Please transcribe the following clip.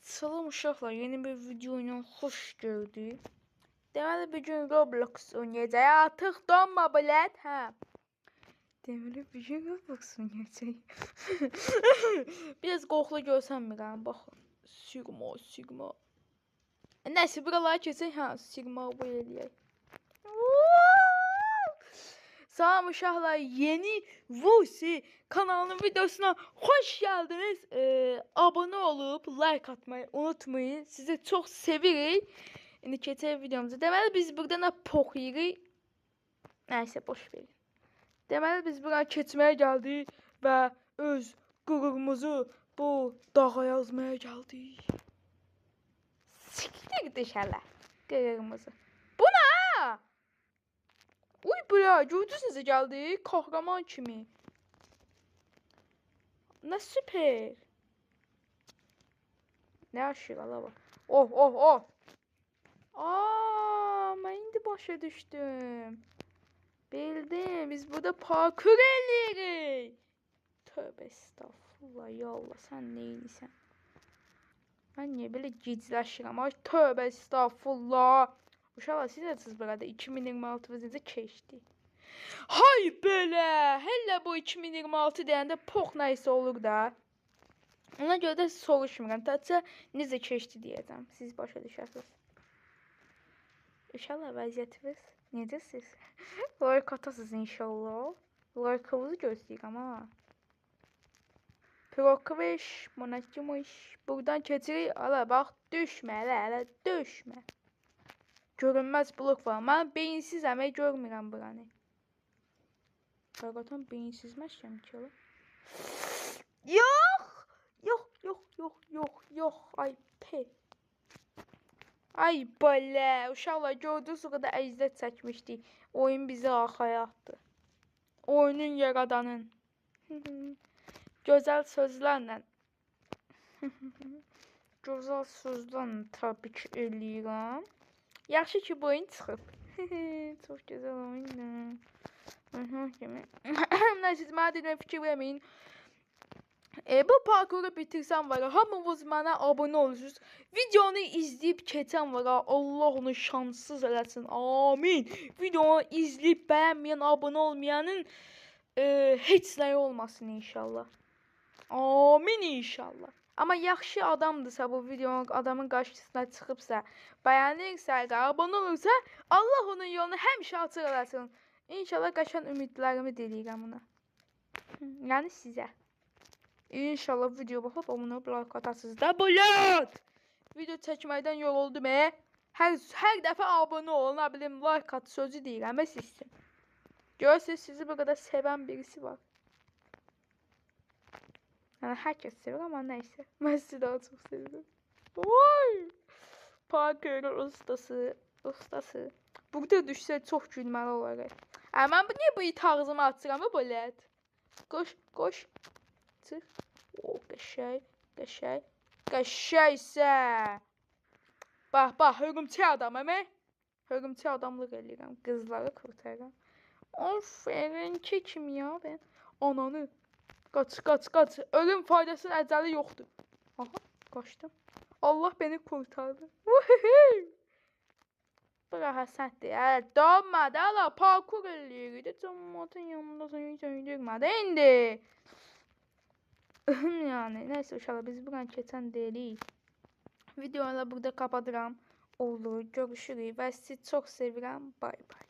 Salam uşaqlar, yeni bir video ilə xoş gördük. Deməli bir gün Roblox oynayacağıq. Artıq donma bilet, hə. Deməli bir gün Roblox oynayacağıq. Biraz qorxulu görsənmirəm, baxın. Sigma. Nəsə buralara keçək, hə, Sigma bu eləyək. Salam uşaqlar, yeni Vusi kanalının videosuna hoş geldiniz. Abone olup like atmayı unutmayın. Sizi çok sevirik. İndi keçək videomuza. Deməli biz burada nə poxuyirik? Nəysə boş verin. Deməli biz bura keçməyə gəldik və öz qürurumuzu bu dağa yazmaya gəldik. Siktir dışarı qürurumuzu. Bu nə? Uy bura, gördünüz necə gəldik? Kahraman kimi. Nə süper. Nə aşıq ala bak. Oh. Mən indi başa düşdüm. Bildim, biz burada parkur eləyirik. Tövbə estağfurullah, ya Allah, sən neylisən? Mən niyə belə gicləşirəm? Ay tövbə estağfurullah. Uşaqlar, siz nəsiniz burada? 2026 necə keçdi? Hay belə! Hələ bu 2026 deyəndə pox nəysə olur da. Ona görə də soruşmuram. Təcə necə keçdi deyəcəm. Siz başa düşərsiniz. İnşallah vəziyyətiniz necəsiz? Like atasınız inşallah. Like'ınızı gözləyirəm ha. Prokveş, monakmış. Buradan keçirik. Ala bax, düşmə, hələ düşmə. Görünməz blok var. Mən beyinsizəm, görmürəm buranı. Həqiqətən beyinsizməşəm ki, ola. Yox. Ay pe. Ay belə, uşaqlar gördünüz o qədər əziyyət çəkmişdik. Oyun bizi arxaya atdı. Oyunun yaradanın. Gözəl sözlərlə. Gözəl sözlərlə təbii ki eləyirəm. Yaxşı ki bu oyun çıxıb. Çox gözəl oyundur. Nəysə, mənə deyilən fikir verməyin. Bu parkuru bitirsəm var ya, hamınız mənə abunə olursunuz. Videonu izləyib keçən var ya, Allah onu şanssız eləsin. Amin. Videonu izləyib bəyənməyən, abunə olmayanın heç nəyi olmasın inşallah. Amin inşallah. Amma yaxşı adamdırsa, bu videonun adamın qarşısına çıxıbsa, bəyənirsə, abunə olursa, Allah onun yolunu həmişə açıq eləsin. İnşallah qəşən ümidlərimi diləyirəm ona. Yəni sizə. İnşallah video baxıb abunə olub like atasınız da bulat. Video çəkməkdən yoruldum. Hər dəfə abunə olun, nə bilim like at sözü deyirəm sizsin. Görürsünüz, sizi bu qədər sevən birisi var. Yəni hər kəs sevir, amma nəysə. Mən sizi daha çox sevirəm. Oy! Parkur ustası. Burada düşsə çox gülməli olaraq. Mən niyə bu it ağzımı açıram bu bulat? Qoş. Çıx. O qəşəysə. Bax, hörümçək adamım. Hörümçək adamlıq eləyirəm. Qızları kurtarıram. Aferin ki kim ya ben. Ananı. Qaç. Ölüm faydasının əcəli yoxdur. Aha, qaçdım. Allah beni kurtardı. Bura həsətdir. Donmadı. Allah parkur eləyirik. Cəmatın yanında səni söyləyirmədi. İndi. Yani neyse uşaqlar, biz buradan keçən deyilik. Videoları burada kapatıram. Olur, görüşürük və sizi çox sevirəm. Bay bay.